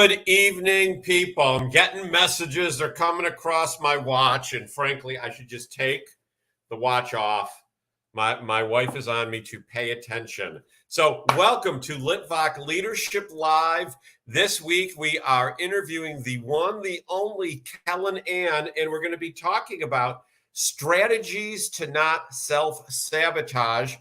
Good evening, people. I'm getting messages. They're coming across my watch, and frankly, I should just take the watch off. My wife is on me to pay attention. So welcome to Litvak Leadership Live. This week, we are interviewing the one, the only Kellen Ann, and we're going to be talking about strategies to not self-sabotage.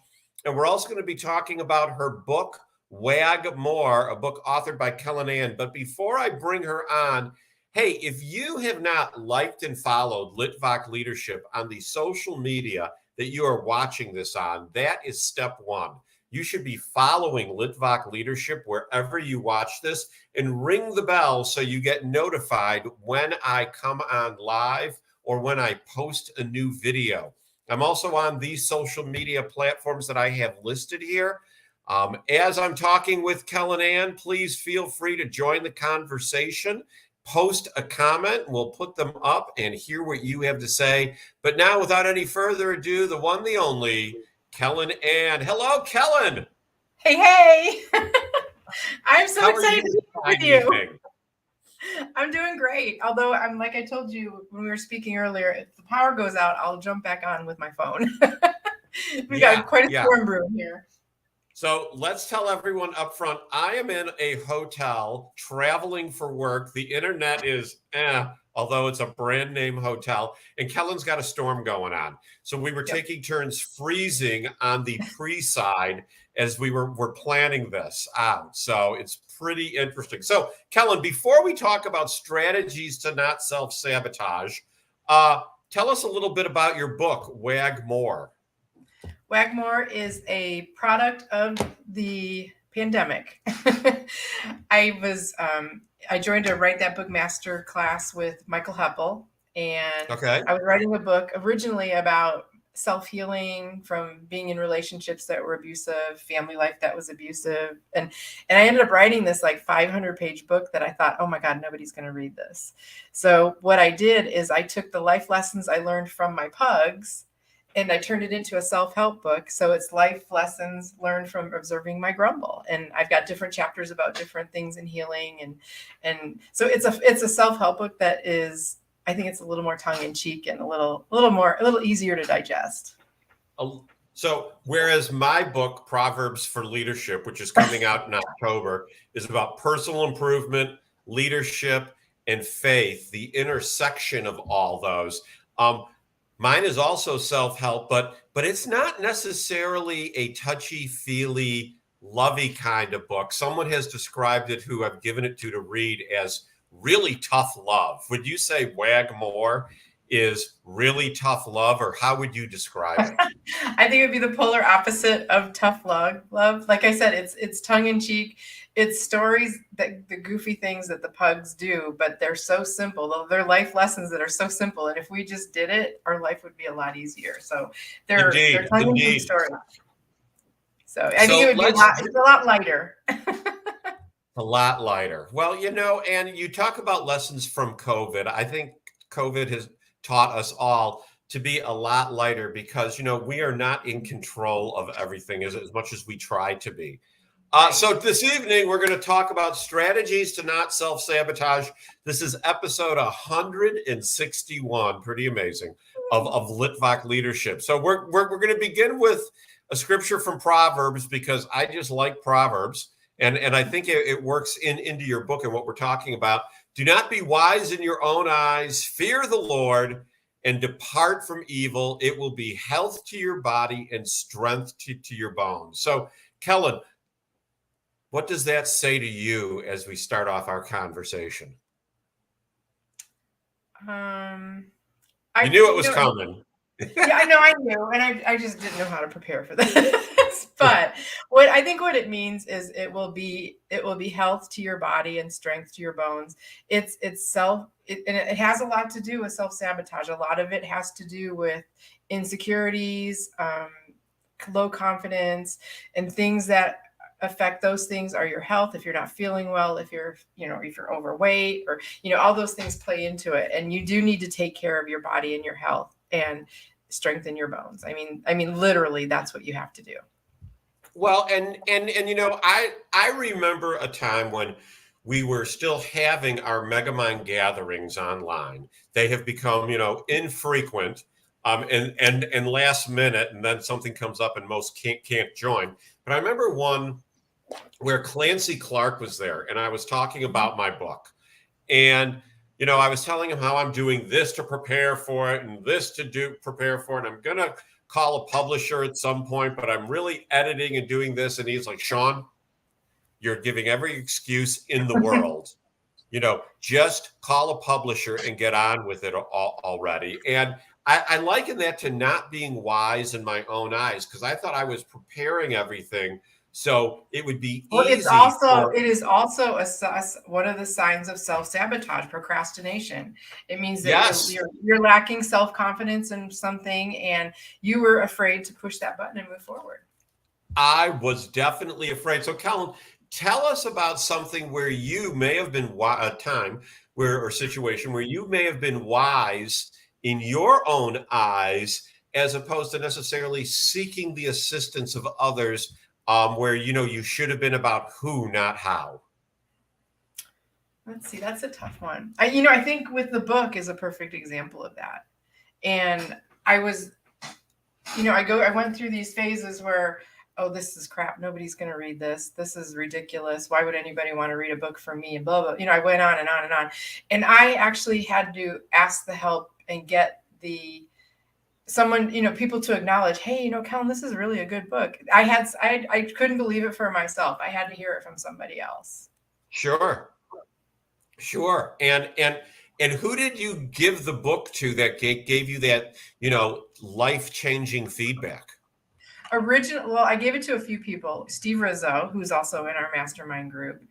And we're also going to be talking about her book, Wag More, a book authored by Kellen Ann. But before I bring her on, hey, if you have not liked and followed Litvak Leadership on the social media that you are watching this on, that is step one. You should be following Litvak Leadership wherever you watch this and ring the bell so you get notified when I come on live or when I post a new video. I'm also on these social media platforms that I have listed here. As I'm talking with Kellen Ann, please feel free to join the conversation. Post a comment. We'll put them up and hear what you have to say. But now, without any further ado, the one, the only, Kellen Ann. Hello, Kellen. Hey. I'm so excited to be with you. Evening? I'm doing great. Although like I told you when we were speaking earlier, if the power goes out, I'll jump back on with my phone. We got quite a storm brewing here. So let's tell everyone up front, I am in a hotel traveling for work. The internet is although it's a brand name hotel, and Kellen's got a storm going on. So we were taking turns freezing on the pre-side as we were planning this out. So it's pretty interesting. So Kellen, before we talk about strategies to not self-sabotage, tell us a little bit about your book, Wag More. Wag More is a product of the pandemic. I joined a Write That Book Master class with Michael Heppel, and I was writing a book originally about self-healing from being in relationships that were abusive, family life that was abusive. And I ended up writing this like 500-page book that I thought, oh my God, nobody's going to read this. So what I did is I took the life lessons I learned from my pugs and I turned it into a self-help book. So it's life lessons learned from observing my grumble. And I've got different chapters about different things in healing. And so it's a self-help book that is, I think it's a little more tongue-in-cheek and a little easier to digest. So whereas my book, Proverbs for Leadership, which is coming out in October, is about personal improvement, leadership, and faith, the intersection of all those. Mine is also self-help, but it's not necessarily a touchy-feely, lovey kind of book. Someone has described it, who I've given it to read, as really tough love. Would you say Wag More is really tough love, or how would you describe it? I think it would be the polar opposite of tough love. Like I said, it's tongue-in-cheek. It's stories, the goofy things that the pugs do, but they're so simple. They're life lessons that are so simple. And if we just did it, our life would be a lot easier. So they're tongue-in-cheek stories. So I think it would be a lot lighter. A lot lighter. Well, and you talk about lessons from COVID. I think COVID has taught us all to be a lot lighter because, we are not in control of everything as much as we try to be. So this evening, we're going to talk about strategies to not self-sabotage. This is episode 161, pretty amazing, of Litvak Leadership. So we're going to begin with a scripture from Proverbs because I just like Proverbs. And I think it works into your book and what we're talking about. Do not be wise in your own eyes. Fear the Lord and depart from evil. It will be health to your body and strength to your bones. So, Kellen, what does that say to you as we start off our conversation? You knew it was coming. Yeah, I knew. And I just didn't know how to prepare for this. But what it means is it will be health to your body and strength to your bones. And it has a lot to do with self-sabotage. A lot of it has to do with insecurities, low confidence, and things that affect those things are your health. If you're not feeling well, if you're overweight, or, all those things play into it. And you do need to take care of your body and your health and strengthen your bones. I mean, literally, that's what you have to do. Well, and I remember a time when we were still having our Megamind gatherings online. They have become, infrequent, and last minute, and then something comes up and most can't join. But I remember one where Clancy Clark was there, and I was talking about my book. And, I was telling him how I'm doing this to prepare for it and this to prepare for it. And I'm going to call a publisher at some point, but I'm really editing and doing this. And he's like, Sean, you're giving every excuse in the world. Just call a publisher and get on with it already. And I liken that to not being wise in my own eyes, because I thought I was preparing everything so it would be easy. It is also one of the signs of self-sabotage, procrastination. It means that you're lacking self-confidence in something and you were afraid to push that button and move forward. I was definitely afraid. So Kellen, tell us about something where you may have been or situation where you may have been wise in your own eyes, as opposed to necessarily seeking the assistance of others, where you should have been about who, not how. Let's see, that's a tough one. I think with the book is a perfect example of that. And I was, I went through these phases where, oh, this is crap. Nobody's going to read this. This is ridiculous. Why would anybody want to read a book from me? And blah, blah. I went on and on and on. And I actually had to ask the help and get people to acknowledge, hey, Kellen, this is really a good book. I couldn't believe it for myself. I had to hear it from somebody else. Sure. And who did you give the book to that gave you that, life-changing feedback? I gave it to a few people. Steve Rizzo, who's also in our mastermind group.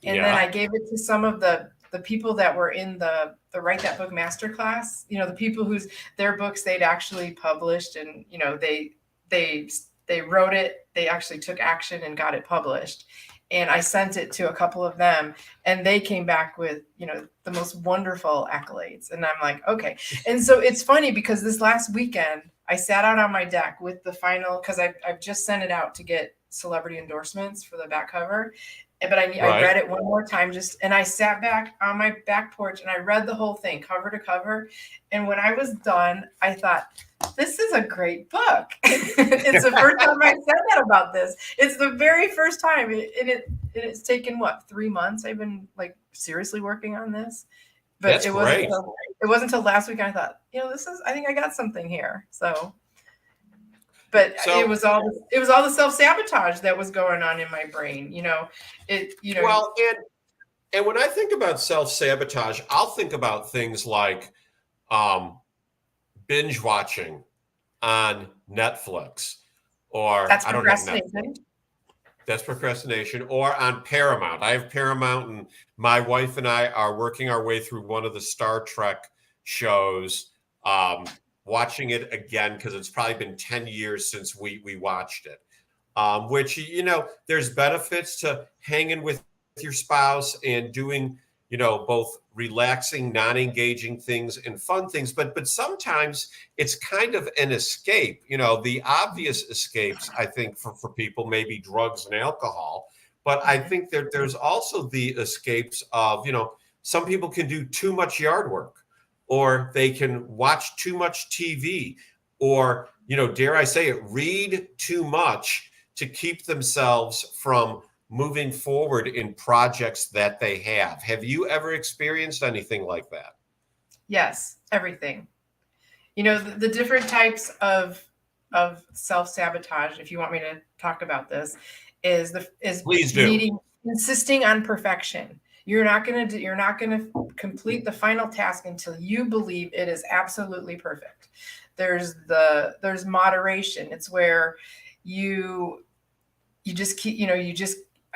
And then I gave it to some of the people that were in the Write That Book Masterclass, the people whose their books they'd actually published, and, they wrote it, they actually took action and got it published. And I sent it to a couple of them and they came back with, the most wonderful accolades. And I'm like, okay. And so it's funny because this last weekend I sat out on my deck with the final, because I've just sent it out to get celebrity endorsements for the back cover. But I read it one more time and I sat back on my back porch and I read the whole thing cover to cover. And when I was done, I thought, this is a great book. It's the first time I said that about this. It's the very first time. It's taken 3 months. I've been seriously working on this. But it wasn't until last week I thought, I think I got something here. But it was all the self-sabotage that was going on in my brain, Well, and when I think about self-sabotage, I'll think about things like binge watching on Netflix, or that's I don't have Netflix. That's procrastination. Or on Paramount. I have Paramount, and my wife and I are working our way through one of the Star Trek shows, watching it again because it's probably been 10 years since we watched it. Which, there's benefits to hanging with your spouse and doing, both relaxing, non-engaging things and fun things. But sometimes it's kind of an escape. The obvious escapes, I think, for people, maybe drugs and alcohol. But I think that there's also the escapes of, some people can do too much yard work, or they can watch too much TV, or, dare I say it, read too much to keep themselves from moving forward in projects that they have. Have you ever experienced anything like that? Yes, everything. The different types of self-sabotage, if you want me to talk about this, is Please do. Insisting on perfection. You're not going to complete the final task until you believe it is absolutely perfect. There's moderation. It's where you just keep,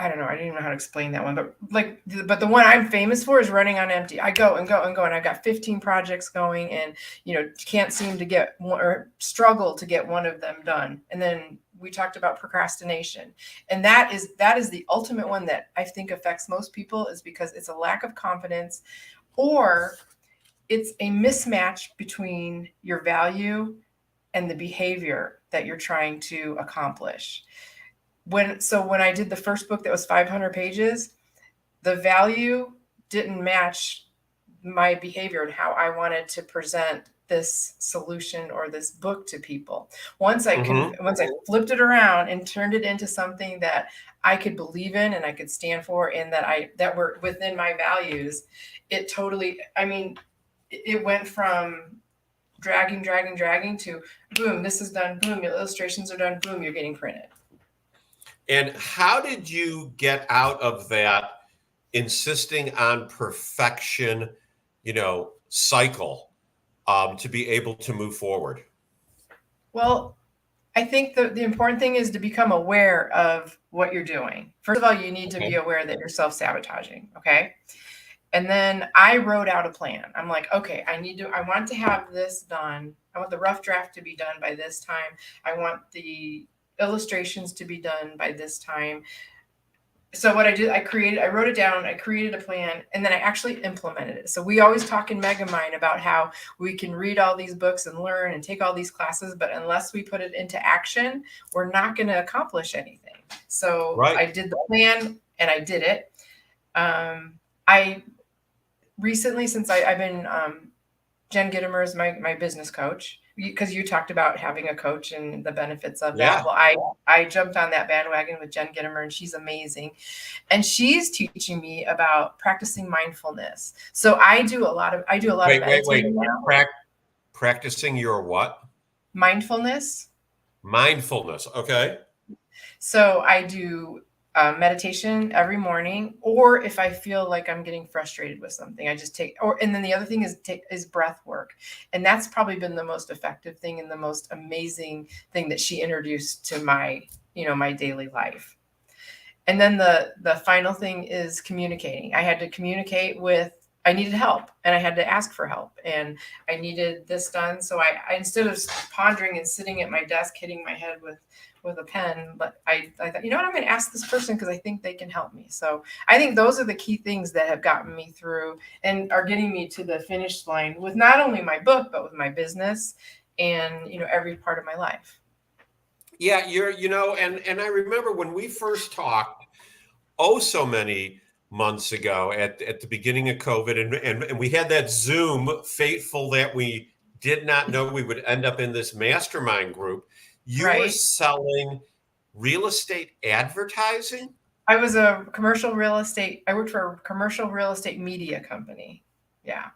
I don't know. I didn't even know how to explain that one, but the one I'm famous for is running on empty. I go and go and go, and I've got 15 projects going, and can't seem to get one, or struggle to get one of them done. And then we talked about procrastination, and that is the ultimate one that I think affects most people, is because it's a lack of confidence, or it's a mismatch between your value and the behavior that you're trying to accomplish. When I did the first book that was 500 pages, the value didn't match my behavior and how I wanted to present this solution or this book to people. Once I flipped it around and turned it into something that I could believe in and I could stand for, and that were within my values, it totally, I mean, it went from dragging to boom, this is done, boom, your illustrations are done, boom, you're getting printed. And how did you get out of that insisting on perfection, cycle to be able to move forward? Well, I think the important thing is to become aware of what you're doing. First of all, you need to be aware that you're self-sabotaging. Okay. And then I wrote out a plan. I'm like, okay, I want to have this done. I want the rough draft to be done by this time. I want the illustrations to be done by this time. So what I did, I wrote it down, I created a plan, and then I actually implemented it. So we always talk in Megamind about how we can read all these books and learn and take all these classes, but unless we put it into action, we're not going to accomplish anything. So I did the plan and I did it. I recently, since I've been, Jen Gittimer is my business coach, because you talked about having a coach and the benefits of that. Well, I jumped on that bandwagon with Jen Gittimer, and she's amazing. And she's teaching me about practicing mindfulness. So I do a lot of meditating now. Practicing your what? Mindfulness. Mindfulness. Okay. So I do meditation every morning, or if I feel like I'm getting frustrated with something, I just and then the other thing is breath work. And that's probably been the most effective thing and the most amazing thing that she introduced to my daily life. And then the final thing is communicating. I had to communicate I needed help, and I had to ask for help, and I needed this done. So I instead of pondering and sitting at my desk hitting my head with a pen, but I thought, I'm going to ask this person because I think they can help me. So I think those are the key things that have gotten me through and are getting me to the finish line with not only my book, but with my business and, every part of my life. Yeah, and I remember when we first talked, so many months ago at the beginning of COVID, and we had that Zoom, fateful that we did not know we would end up in this mastermind group. You were selling real estate advertising? I was I worked for a commercial real estate media company. Yeah.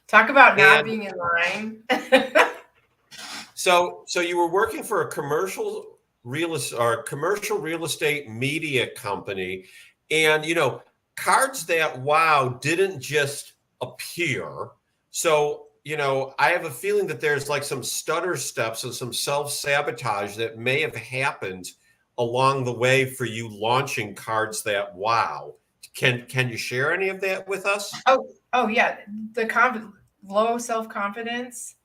Talk about not being in line. So you were working for a commercial real estate media company, and Cards That Wow didn't just appear. So I have a feeling that there's like some stutter steps and some self-sabotage that may have happened along the way for you launching Cards That Wow. Can you share any of that with us? Oh yeah. The low self-confidence.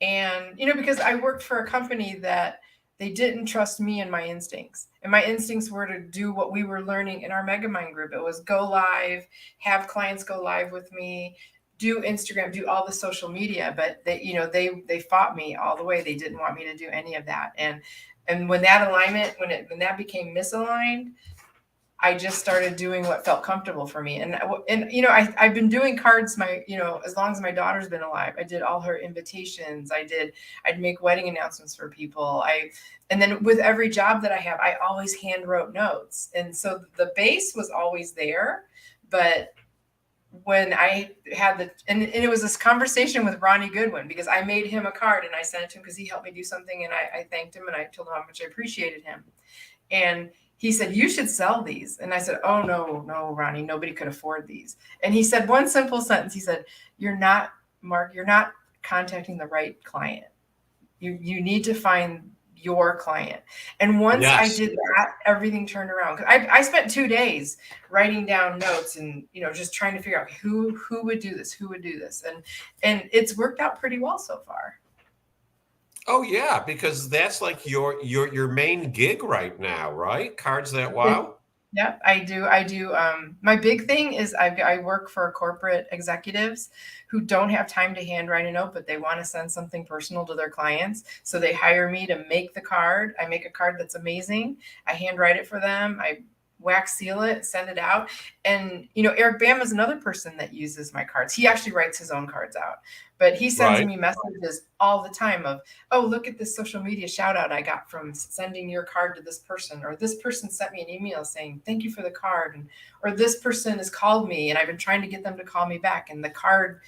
And, because I worked for a company that they didn't trust me and my instincts. And my instincts were to do what we were learning in our Megamind group. It was go live, have clients go live with me, do Instagram, do all the social media. But they fought me all the way. They didn't want me to do any of that. And when that alignment, when that became misaligned, I just started doing what felt comfortable for me. And I've been doing cards as long as my daughter's been alive. I did all her invitations. I'd make wedding announcements for people. And then with every job that I have, I always hand wrote notes. And so the base was always there. But when I had and it was this conversation with Ronnie Goodwin, because I made him a card and I sent it to him because he helped me do something. And I thanked him and I told him how much I appreciated him. And he said, you should sell these. And I said, oh, no, Ronnie, nobody could afford these. And he said one simple sentence. He said, Mark, you're not contacting the right client. You need to find your client. And once I did that, everything turned around. I spent 2 days writing down notes and, just trying to figure out who would do this, and it's worked out pretty well so far. Oh yeah, because that's like your main gig right now, right? Cards That Wow. Yep, I do. My big thing is I work for corporate executives who don't have time to handwrite a note, but they want to send something personal to their clients. So they hire me to make the card. I make a card that's amazing. I handwrite it for them. I wax seal it, send it out. And, Eric Bam is another person that uses my cards. He actually writes his own cards out, but he sends me messages all the time of, oh, look at this social media shout out I got from sending your card to this person, or this person sent me an email saying, thank you for the card. Or this person has called me and I've been trying to get them to call me back. And the card,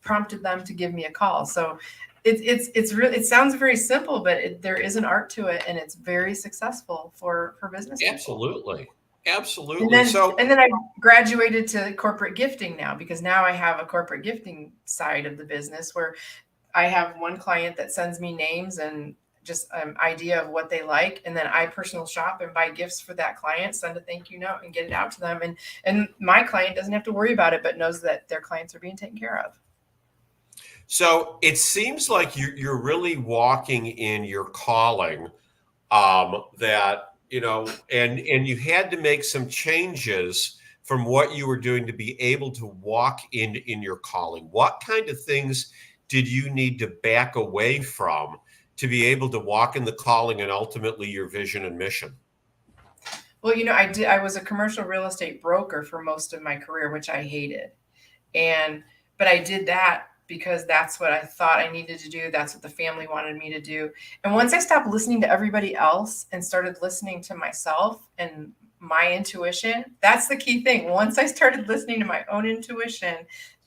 prompted them to give me a call. So it's really, it sounds very simple, but there is an art to it, and it's very successful for business people. Absolutely. And then I graduated to corporate gifting now, because now I have a corporate gifting side of the business where I have one client that sends me names and just an idea of what they like. And then I personal shop and buy gifts for that client, send a thank you note and get it out to them. And my client doesn't have to worry about it, but knows that their clients are being taken care of. So it seems like you're really walking in your calling, that, and you had to make some changes from what you were doing to be able to walk in your calling. What kind of things did you need to back away from to be able to walk in the calling and ultimately your vision and mission? Well, I was a commercial real estate broker for most of my career, which I hated. But I did that because that's what I thought I needed to do. That's what the family wanted me to do. And once I stopped listening to everybody else and started listening to myself and my intuition, that's the key thing. Once I started listening to my own intuition,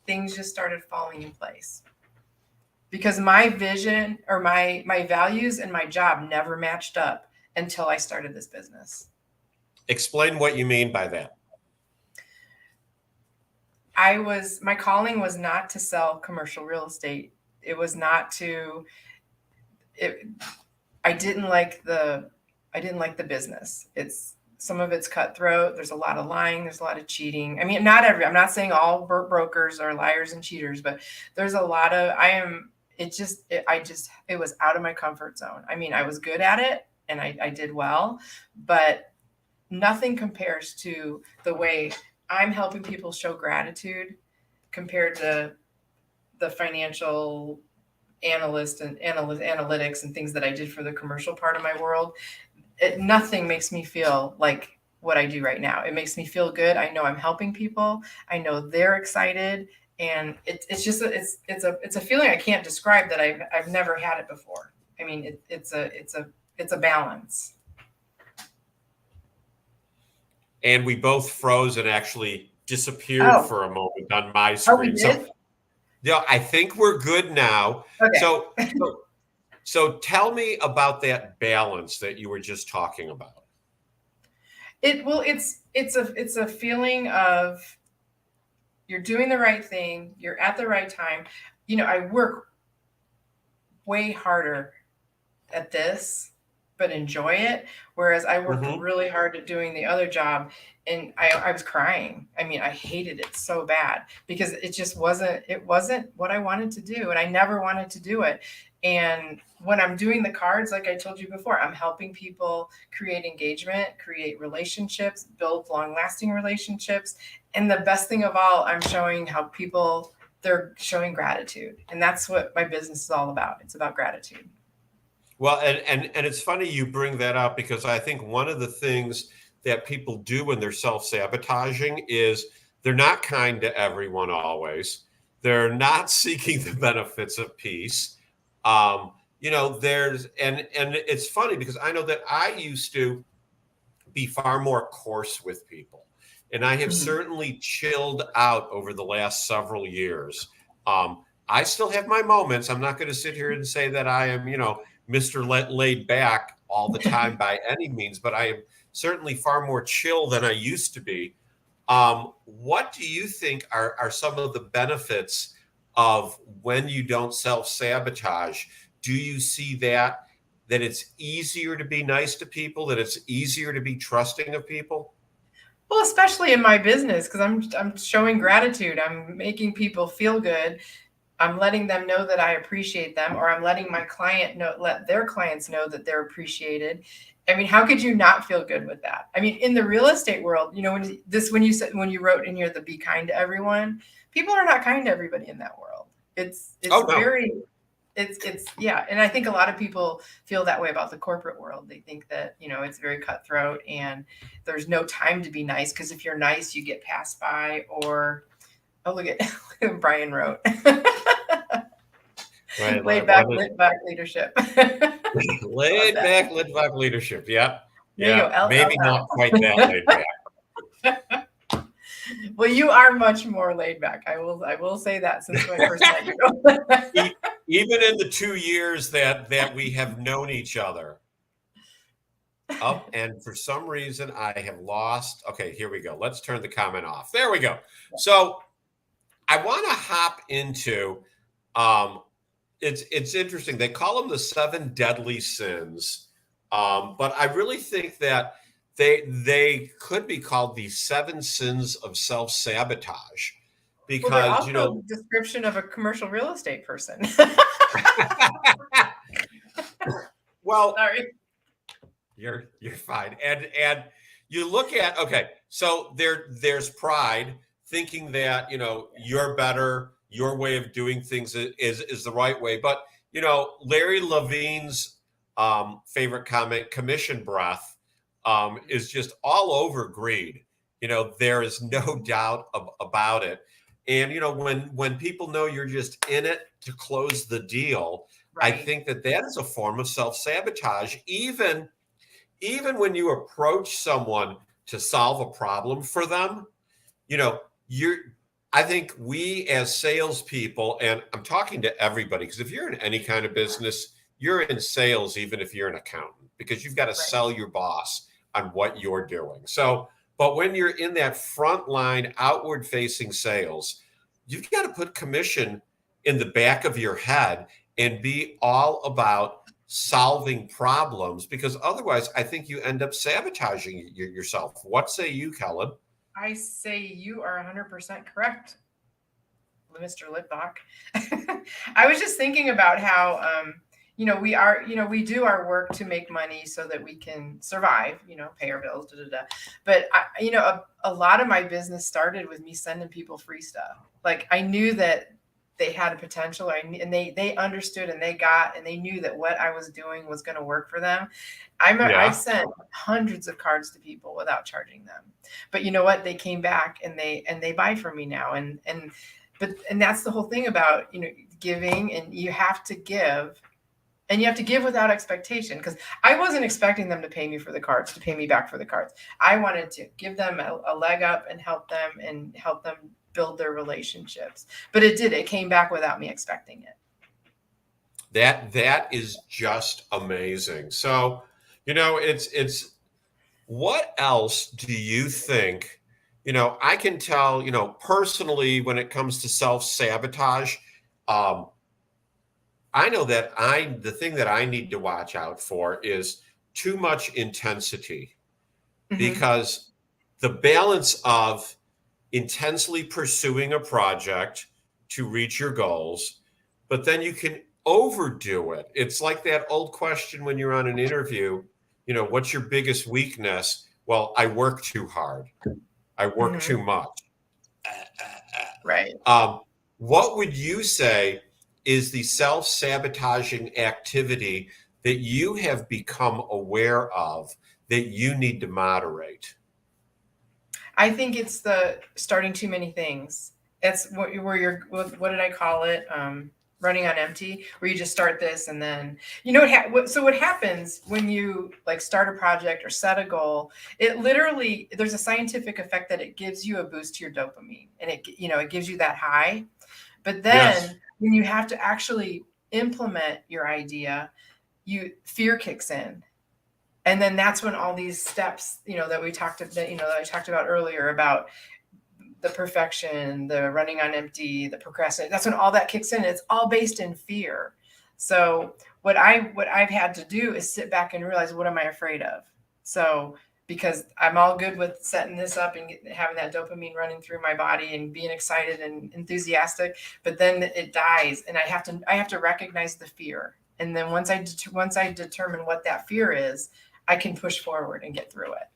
things just started falling in place. Because my vision or my values and my job never matched up until I started this business. Explain what you mean by that. My calling was not to sell commercial real estate. It was not to, I didn't like the business. Some of it's cutthroat. There's a lot of lying. There's a lot of cheating. I mean, I'm not saying all brokers are liars and cheaters, but there's a lot of, it was out of my comfort zone. I mean, I was good at it and I did well, but nothing compares to the way I'm helping people show gratitude compared to the financial analyst and analytics and things that I did for the commercial part of my world. Nothing makes me feel like what I do right now. It makes me feel good. I know I'm helping people. I know they're excited, and it's a feeling I can't describe that I've never had it before. I mean, it's a balance. And we both froze and actually disappeared for a moment on my screen. I think we're good now. Okay. So tell me about that balance that you were just talking about. It's a feeling of you're doing the right thing, you're at the right time. I work way harder at this, but enjoy it. Whereas I worked really hard at doing the other job, and I was crying. I mean, I hated it so bad because it wasn't what I wanted to do. And I never wanted to do it. And when I'm doing the cards, like I told you before, I'm helping people create engagement, create relationships, build long-lasting relationships. And the best thing of all, I'm showing how they're showing gratitude. And that's what my business is all about. It's about gratitude. Well, and it's funny you bring that up, because I think one of the things that people do when they're self-sabotaging is they're not kind to everyone always. They're not seeking the benefits of peace. And it's funny because I know that I used to be far more coarse with people, and I have certainly chilled out over the last several years. I still have my moments. I'm not going to sit here and say that I am, Mr. Laid Back all the time by any means, but I am certainly far more chill than I used to be. What do you think are some of the benefits of when you don't self-sabotage? Do you see that it's easier to be nice to people, that it's easier to be trusting of people? Well, especially in my business, because I'm showing gratitude. I'm making people feel good. I'm letting them know that I appreciate them, or I'm letting my client let their clients know that they're appreciated. I mean, how could you not feel good with that? I mean, in the real estate world, when you wrote in here the be kind to everyone, people are not kind to everybody in that world. It's it's yeah. And I think a lot of people feel that way about the corporate world. They think that, it's very cutthroat and there's no time to be nice, because if you're nice, you get passed by. Or, oh, look at what Brian wrote. Right, laid back leadership. Laid back Litvak leadership. Yeah. There you go. Maybe not quite that laid back. Well, you are much more laid back. I will say that, since I first met you. Even in the 2 years that we have known each other. And for some reason I have lost. Okay, here we go. Let's turn the comment off. There we go. So I want to hop into it's interesting. They call them the 7 deadly sins. But I really think that they could be called the 7 sins of self-sabotage, because, well, they're also the description of a commercial real estate person. Well, sorry. You're fine. And you look at, okay, so there's pride, thinking that, you're better, your way of doing things is the right way. But, Larry Levine's favorite comment, commission breath, is just all over greed. There is no doubt about it. And, when people know you're just in it to close the deal, right. I think that is a form of self-sabotage. Even when you approach someone to solve a problem for them, I think we as salespeople, and I'm talking to everybody, because if you're in any kind of business, you're in sales, even if you're an accountant, because you've got to sell your boss on what you're doing. So, but when you're in that front line, outward facing sales, you've got to put commission in the back of your head and be all about solving problems, because otherwise I think you end up sabotaging yourself. What say you, Kellen? I say you are 100% correct, Mr. Litvak. I was just thinking about how, we do our work to make money so that we can survive, pay our bills, But, a lot of my business started with me sending people free stuff. Like, I knew that they had a potential, and they understood, and they knew that what I was doing was going to work for them. I've sent hundreds of cards to people without charging them, but you know what? They came back and they buy from me now. And that's the whole thing about, giving, and you have to give. And you have to give without expectation, because I wasn't expecting them to pay me for the cards, to pay me back for the cards. I wanted to give them a leg up and help them build their relationships. But it came back without me expecting it. That is just amazing. So, it's what else do you think, I can tell, personally, when it comes to self-sabotage, I know that the thing that I need to watch out for is too much intensity, because the balance of intensely pursuing a project to reach your goals, but then you can overdo it. It's like that old question when you're on an interview, what's your biggest weakness? Well, I work too hard. I work too much. Right. What would you say is the self-sabotaging activity that you have become aware of that you need to moderate? I think it's the starting too many things. It's what did I call it? Running on empty, where you just start this and then, what happens when you start a project or set a goal, it literally, there's a scientific effect that it gives you a boost to your dopamine, and it gives you that high. But then when you have to actually implement your idea, fear kicks in. And then that's when all these steps, that I talked about earlier, about the perfection, the running on empty, the procrastination, that's when all that kicks in. It's all based in fear. So what I've had to do is sit back and realize, what am I afraid of? So, because I'm all good with setting this up and having that dopamine running through my body and being excited and enthusiastic, but then it dies, and I have to recognize the fear. And then once I determine what that fear is, I can push forward and get through it.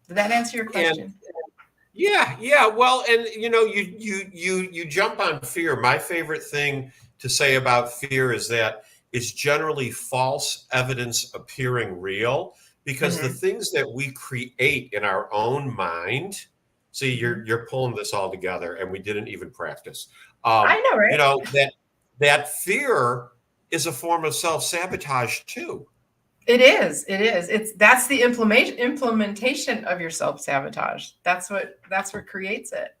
Did that answer your question? Yeah. Well, and you jump on fear. My favorite thing to say about fear is that it's generally false evidence appearing real, because the things that we create in our own mind, see, you're pulling this all together, and we didn't even practice. I know, right? You know, that fear is a form of self-sabotage too. It is. That's the implementation of your self-sabotage. That's what creates it.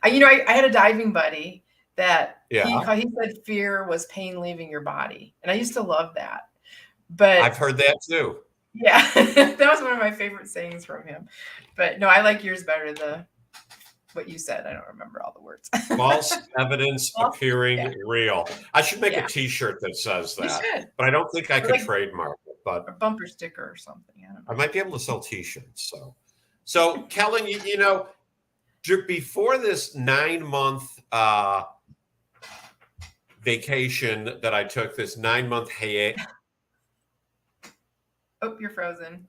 I had a diving buddy that he said fear was pain leaving your body. And I used to love that. But I've heard that too. Yeah, that was one of my favorite sayings from him. But no, I like yours better. What you said, I don't remember all the words. False evidence appearing real. I should make a T-shirt that says that. You should. But I don't think I could trademark it. But a bumper sticker or something. I might be able to sell T-shirts. So Kellen, you know, before this 9-month vacation that I took, this 9-month hiatus. Oh, you're frozen.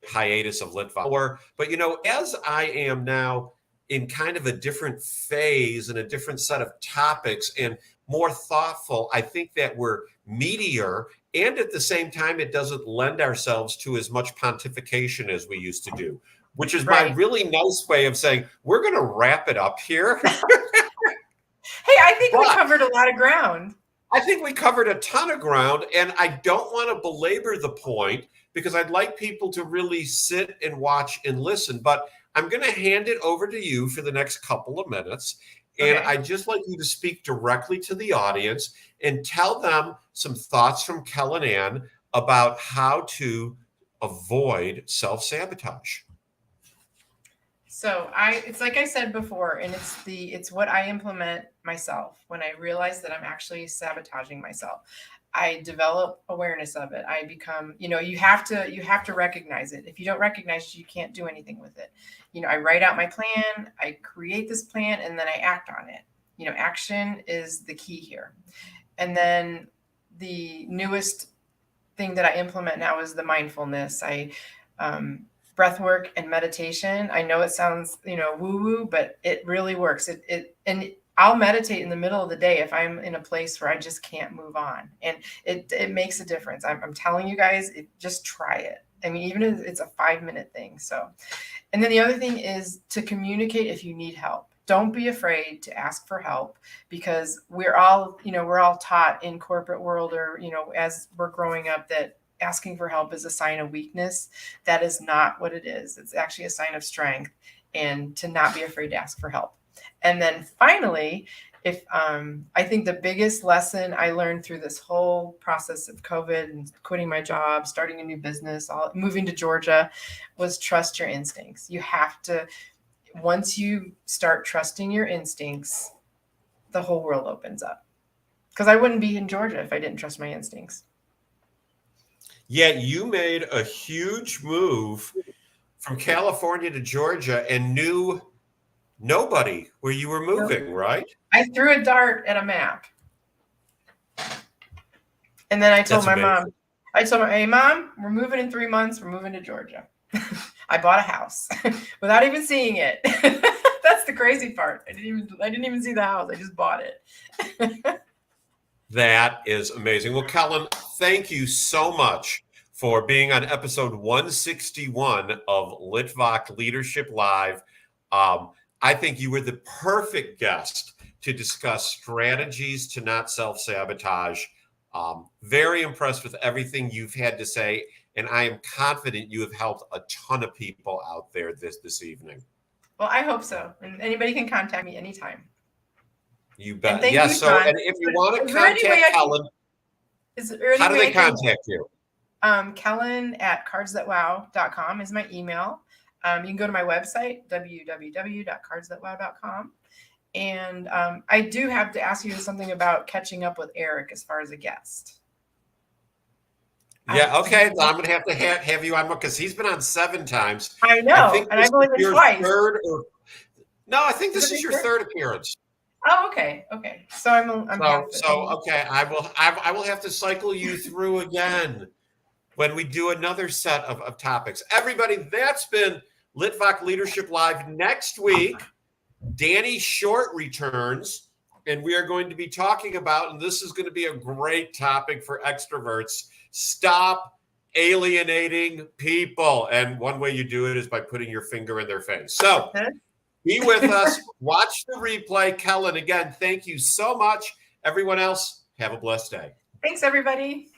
Hiatus of Litvak. But, you know, as I am now in kind of a different phase and a different set of topics and more thoughtful, I think that we're meatier, and at the same time, it doesn't lend ourselves to as much pontification as we used to do, which is my really nice way of saying, we're going to wrap it up here. Hey, I think we covered a lot of ground. I think we covered a ton of ground, and I don't want to belabor the point because I'd like people to really sit and watch and listen. But I'm going to hand it over to you for the next couple of minutes. And I'd just like you to speak directly to the audience and tell them some thoughts from Kellen Ann about how to avoid self-sabotage. So it's like I said before, and it's what I implement myself when I realize that I'm actually sabotaging myself. I develop awareness of it. I become, you have to recognize it. If you don't recognize it, you can't do anything with it. I write out my plan, I create this plan, and then I act on it. Action is the key here. And then the newest thing that I implement now is the mindfulness. Breath work and meditation. I know it sounds, woo-woo, but it really works. And I'll meditate in the middle of the day if I'm in a place where I just can't move on. And it makes a difference. I'm telling you guys, just try it. I mean, even if it's a 5-minute thing. So, and then the other thing is to communicate if you need help. Don't be afraid to ask for help, because we're all taught in corporate world or, as we're growing up, that asking for help is a sign of weakness. That is not what it is. It's actually a sign of strength, and to not be afraid to ask for help. And then finally, I think the biggest lesson I learned through this whole process of COVID and quitting my job, starting a new business, moving to Georgia, was trust your instincts. You have to, once you start trusting your instincts, the whole world opens up. Because I wouldn't be in Georgia if I didn't trust my instincts. Yeah, you made a huge move from California to Georgia and knew nobody where you were moving, right? I threw a dart at a map. And then I told my mom, hey, Mom, we're moving in 3 months. We're moving to Georgia. I bought a house without even seeing it. That's the crazy part. I didn't even see the house. I just bought it. That is amazing. Well, Kellen, thank you so much for being on episode 161 of Litvak Leadership Live. I think you were the perfect guest to discuss strategies to not self-sabotage. Very impressed with everything you've had to say, and I am confident you have helped a ton of people out there this evening. Well, I hope so. And anybody can contact me anytime. You bet. Yes. So, and if you want to contact Kellen, how do they contact you? Kellen@cardsthatwow.com is my email. You can go to my website, www.cardsthatwow.com. And I do have to ask you something about catching up with Eric as far as a guest. Yeah. Okay. I'm going to have you on because he's been on 7 times. I know. And I've only been twice. No, I think this is your third appearance. Oh, okay. So I'm okay. I will have to cycle you through again when we do another set of topics. Everybody, that's been Litvak Leadership Live. Next week, Danny Short returns, And we are going to be talking about, and this is going to be a great topic for extroverts, stop alienating people. And one way you do it is by putting your finger in their face. So be with us. Watch the replay. Kellen, again, thank you so much. Everyone else, have a blessed day. Thanks, everybody.